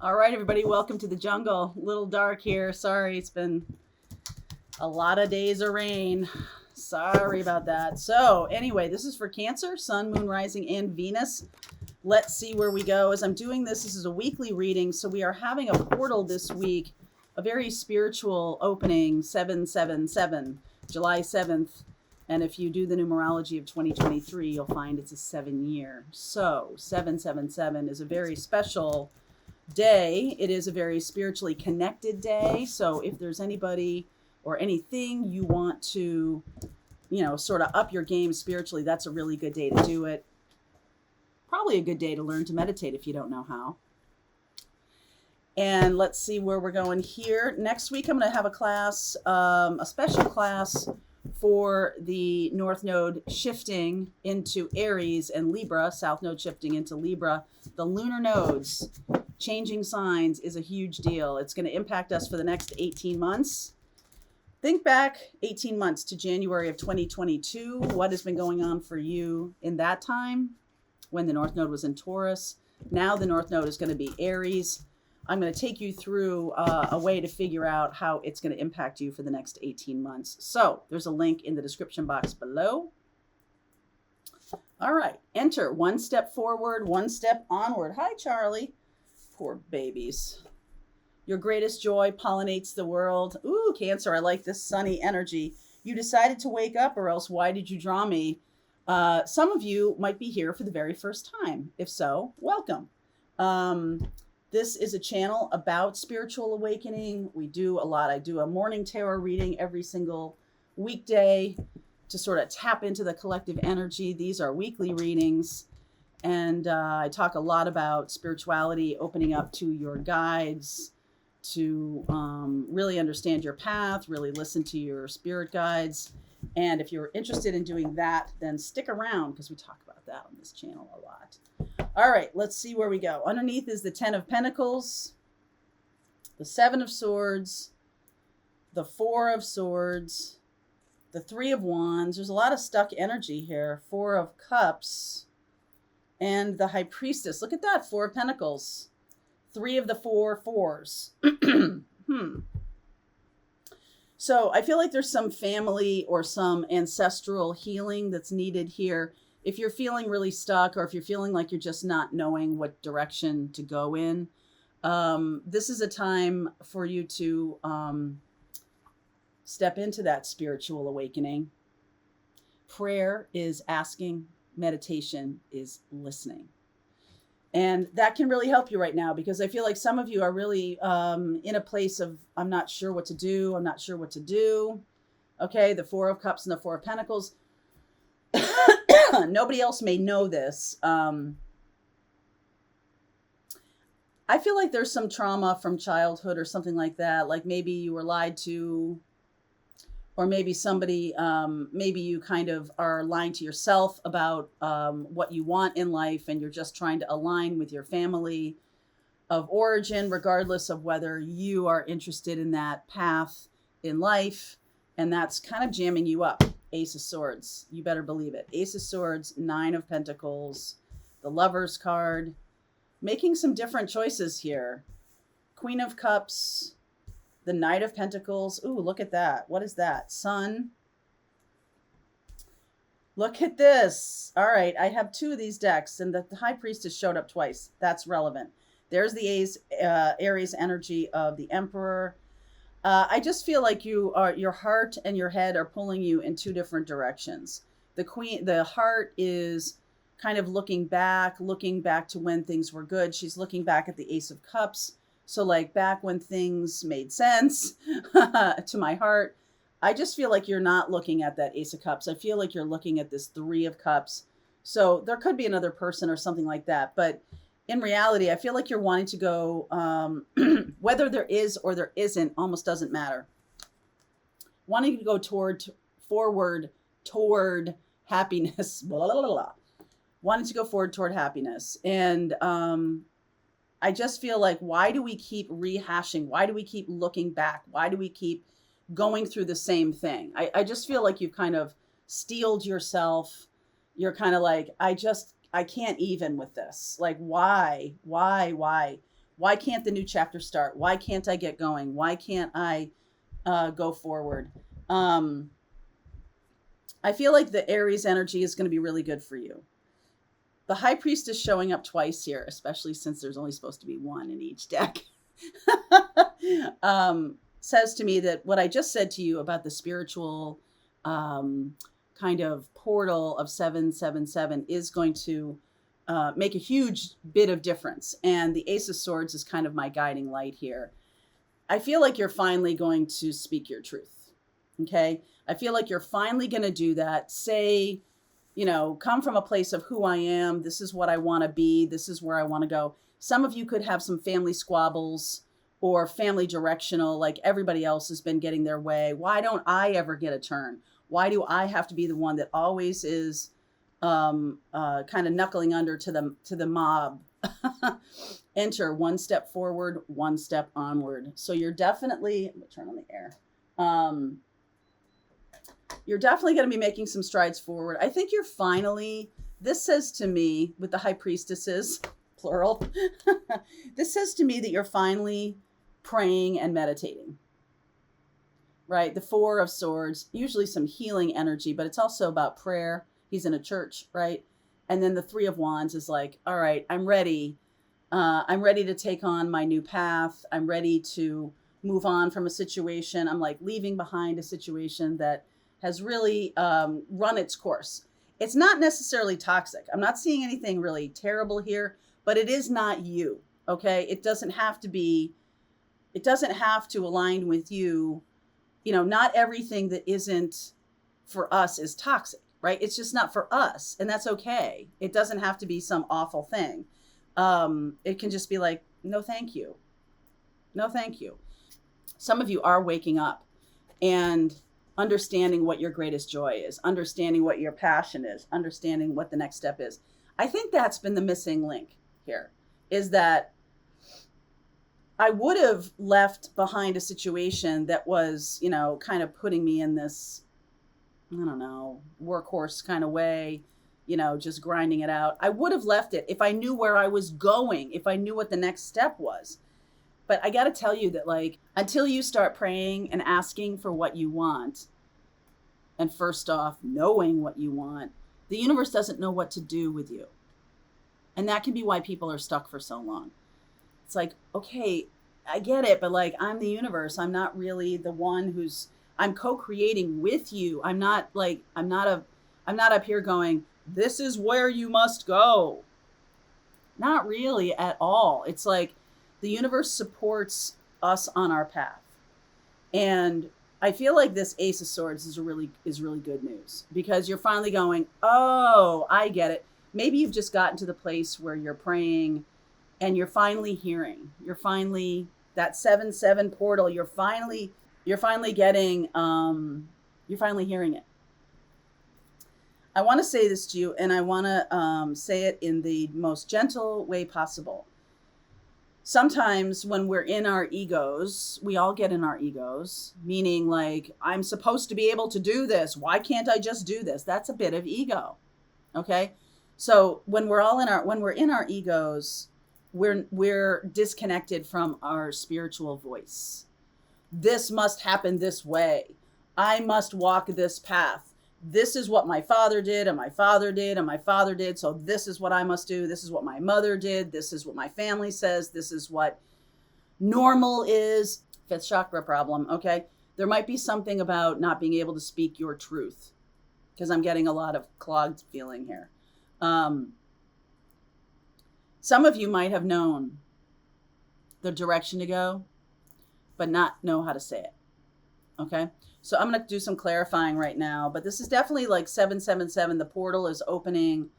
All right, everybody, welcome to the jungle. A little dark here. Sorry, it's been a lot of days of rain. Sorry about that. So, anyway, this is for Cancer, Sun, Moon, Rising, and Venus. Let's see where we go. As I'm doing this is a weekly reading. So, we are having a portal this week, a very spiritual opening, 777, July 7th. And if you do the numerology of 2023, you'll find it's a 7-year. So, 777 is a very special day. It is a very spiritually connected day. So if there's anybody or anything you want to, sort of up your game spiritually, that's a really good day to do it. Probably a good day to learn to meditate if you don't know how. And let's see where we're going here. Next week, I'm going to have a class, a special class for the North Node shifting into Aries and Libra, South Node shifting into Libra. The lunar nodes changing signs is a huge deal. It's going to impact us for the next 18 months. Think back 18 months to January of 2022. What has been going on for you in that time when the North Node was in Taurus? Now the North Node is going to be Aries. I'm going to take you through a way to figure out how it's going to impact you for the next 18 months. So there's a link in the description box below. All right. Enter. One step forward, one step onward. Hi, Charlie. Poor babies. Your greatest joy pollinates the world. Ooh, Cancer, I like this sunny energy. You decided to wake up, or else why did you draw me? Some of you might be here for the very first time. If so, welcome. This is a channel about spiritual awakening. We do a lot. I do a morning tarot reading every single weekday to sort of tap into the collective energy. These are weekly readings. And I talk a lot about spirituality, opening up to your guides, to really understand your path, really listen to your spirit guides. And if you're interested in doing that, then stick around because we talk about that on this channel a lot. All right, let's see where we go. Underneath is the 10 of Pentacles, the 7 of Swords, the 4 of Swords, the 3 of Wands. There's a lot of stuck energy here. 4 of Cups. And the High Priestess. Look at that. 4 of Pentacles. 3 of the 4 fours. So I feel like there's some family or some ancestral healing that's needed here. If you're feeling really stuck, or if you're feeling like you're just not knowing what direction to go in, this is a time for you to step into that spiritual awakening. Prayer is asking. Meditation is listening. And that can really help you right now, because I feel like some of you are really in a place of, I'm not sure what to do. I'm not sure what to do. Okay, the 4 of Cups and the 4 of Pentacles. Nobody else may know this. I feel like there's some trauma from childhood or something like that. Like maybe you were lied to, or maybe somebody, maybe you kind of are lying to yourself about what you want in life, and you're just trying to align with your family of origin, regardless of whether you are interested in that path in life. And that's kind of jamming you up. Ace of Swords. You better believe it. Ace of Swords, 9 of Pentacles, the Lover's card. Making some different choices here. Queen of Cups, the Knight of Pentacles. Ooh, look at that. What is that? Sun. Look at this. All right, I have 2 of these decks, and the High Priestess showed up twice. That's relevant. There's the Aries energy of the Emperor. I just feel like your heart and your head are pulling you in 2 different directions. The heart is kind of looking back to when things were good. She's looking back at the Ace of Cups. So like back when things made sense to my heart. I just feel like you're not looking at that Ace of Cups. I feel like you're looking at this 3 of Cups. So there could be another person or something like that. But in reality, I feel like you're wanting to go, whether there is or there isn't, almost doesn't matter. Wanting to go forward toward happiness. Blah, blah, blah, blah. Wanting to go forward toward happiness. And I just feel like, why do we keep rehashing? Why do we keep looking back? Why do we keep going through the same thing? I just feel like you've kind of steeled yourself. You're kind of like, I can't even with this. Like, why Why can't the new chapter start? Why can't I get going? Why can't I go forward? I feel like the Aries energy is going to be really good for you. The High Priestess showing up twice here, especially since there's only supposed to be one in each deck, says to me that what I just said to you about the spiritual kind of portal of 777 is going to make a huge bit of difference. And the Ace of Swords is kind of my guiding light here. I feel like you're finally going to speak your truth. Okay. I feel like you're finally going to do that. Say, come from a place of who I am. This is what I want to be. This is where I want to go. Some of you could have some family squabbles or family directional, like everybody else has been getting their way. Why don't I ever get a turn? Why do I have to be the one that always is kind of knuckling under to the mob? Enter one step forward, one step onward. So you're definitely, I'm gonna turn on the air. You're definitely going to be making some strides forward. I think you're finally, this says to me, with the High Priestesses, plural, this says to me that you're finally praying and meditating, right? The Four of Swords, usually some healing energy, but it's also about prayer. He's in a church, right? And then the Three of Wands is like, all right, I'm ready. I'm ready to take on my new path. I'm ready to move on from a situation. I'm like leaving behind a situation that has really run its course. It's not necessarily toxic. I'm not seeing anything really terrible here, but it is not you, okay? It doesn't have to align with you. Not everything that isn't for us is toxic, right? It's just not for us, and that's okay. It doesn't have to be some awful thing. It can just be like, no, thank you. No, thank you. Some of you are waking up and understanding what your greatest joy is, understanding what your passion is, understanding what the next step is. I think that's been the missing link here, is that I would have left behind a situation that was, kind of putting me in this, I don't know, workhorse kind of way, just grinding it out. I would have left it if I knew where I was going, if I knew what the next step was. But I got to tell you that, like, until you start praying and asking for what you want, and first off, knowing what you want, the universe doesn't know what to do with you. And that can be why people are stuck for so long. It's like, okay, I get it, but like, I'm the universe. I'm not really the one I'm co-creating with you. I'm not up here going, this is where you must go. Not really at all. It's like, the universe supports us on our path. And I feel like this Ace of Swords is really good news, because you're finally going, oh, I get it. Maybe you've just gotten to the place where you're praying and you're finally hearing. You're finally, that 7-7 portal, you're finally getting, you're finally hearing it. I want to say this to you, and I want to say it in the most gentle way possible. Sometimes when we're in our egos, we all get in our egos, meaning like, I'm supposed to be able to do this. Why can't I just do this? That's a bit of ego. Okay. So when we're in our egos, we're disconnected from our spiritual voice. This must happen this way. I must walk this path. This is what my father did, and my father did, and my father did. So this is what I must do. This is what my mother did. This is what my family says. This is what normal is. Fifth chakra problem. Okay. There might be something about not being able to speak your truth, because I'm getting a lot of clogged feeling here. Some of you might have known the direction to go, but not know how to say it. Okay. So I'm going to do some clarifying right now, but this is definitely like 777. The portal is opening.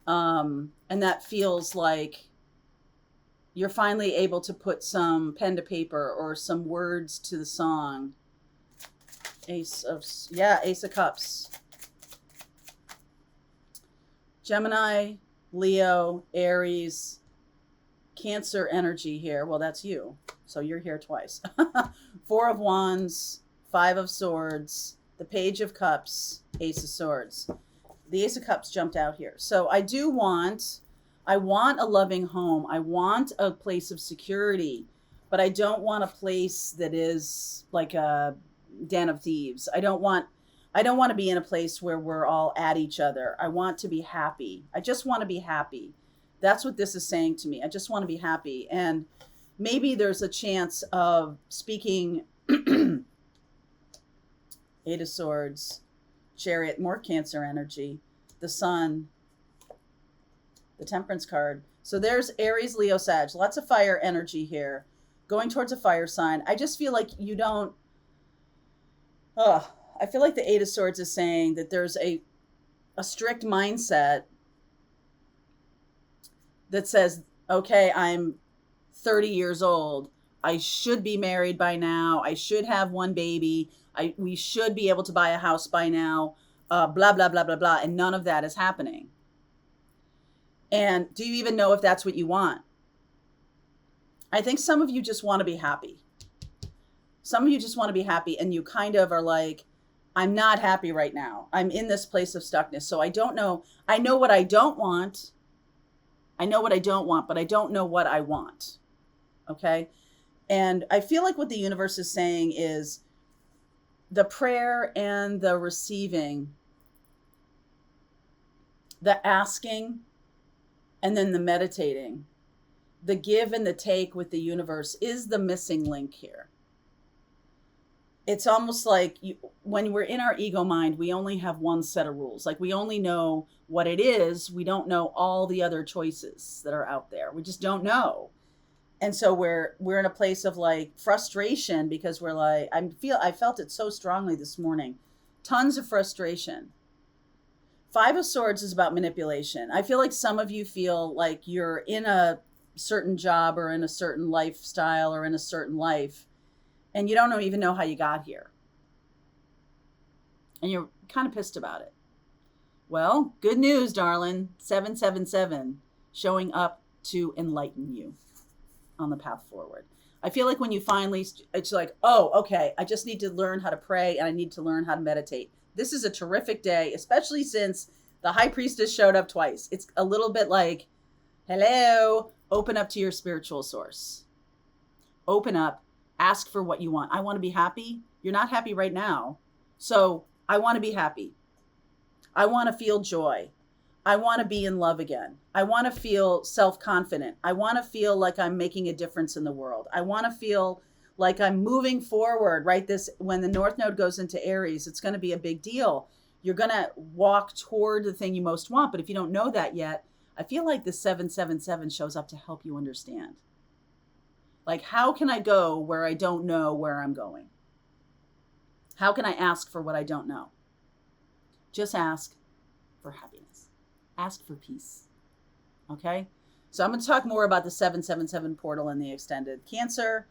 And that feels like you're finally able to put some pen to paper or some words to the song. Ace of Cups. Gemini, Leo, Aries, Cancer energy here. Well, that's you. So you're here twice. Four of Wands, Five of Swords, the Page of Cups, Ace of Swords. The Ace of Cups jumped out here. So I do want I want a loving home. I want a place of security, but I don't want a place that is like a den of thieves. I don't want to be in a place where we're all at each other. I want to be happy. I just want to be happy. That's what this is saying to me. I just want to be happy. And maybe there's a chance of speaking Eight of Swords, Chariot, more Cancer energy, the Sun, the Temperance card. So there's Aries, Leo, Sag. Lots of fire energy here. Going towards a fire sign. I just feel like you don't... I feel like the Eight of Swords is saying that there's a strict mindset that says, okay, I'm 30 years old. I should be married by now. I should have one baby. We should be able to buy a house by now. Blah, blah, blah, blah, blah. And none of that is happening. And do you even know if that's what you want? I think some of you just want to be happy. Some of you just want to be happy, and you kind of are like, I'm not happy right now. I'm in this place of stuckness. So I don't know. I know what I don't want. I know what I don't want, but I don't know what I want. Okay? And I feel like what the universe is saying is the prayer and the receiving, the asking, and then the meditating, the give and the take with the universe is the missing link here. It's almost like when we're in our ego mind, we only have one set of rules. Like we only know what it is. We don't know all the other choices that are out there. We just don't know. And so we're in a place of like frustration because we're like, I felt it so strongly this morning. Tons of frustration. Five of Swords is about manipulation. I feel like some of you feel like you're in a certain job or in a certain lifestyle or in a certain life, and you don't even know how you got here. And you're kind of pissed about it. Well, good news, darling. 777 showing up to enlighten you on the path forward. I feel like when you finally, it's like, oh, okay, I just need to learn how to pray and I need to learn how to meditate. This is a terrific day, especially since the High Priestess showed up twice. It's a little bit like, hello, open up to your spiritual source. Open up, ask for what you want. I want to be happy. You're not happy right now. So I want to be happy. I want to feel joy. I want to be in love again. I want to feel self-confident. I want to feel like I'm making a difference in the world. I want to feel like I'm moving forward, right? When the North Node goes into Aries, it's going to be a big deal. You're going to walk toward the thing you most want. But if you don't know that yet, I feel like the 777 shows up to help you understand. Like, how can I go where I don't know where I'm going? How can I ask for what I don't know? Just ask for happiness. Ask for peace. Okay? So I'm going to talk more about the 777 portal in the extended. Cancer,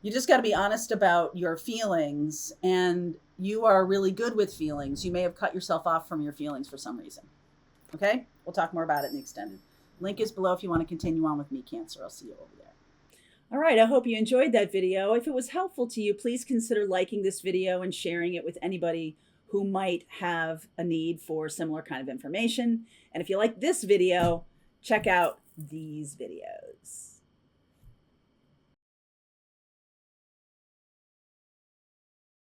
you just got to be honest about your feelings, and you are really good with feelings. You may have cut yourself off from your feelings for some reason. Okay? We'll talk more about it in the extended. Link is below if you want to continue on with me, Cancer. I'll see you over there. All right, I hope you enjoyed that video. If it was helpful to you, please consider liking this video and sharing it with anybody who might have a need for similar kind of information. And if you like this video, check out these videos.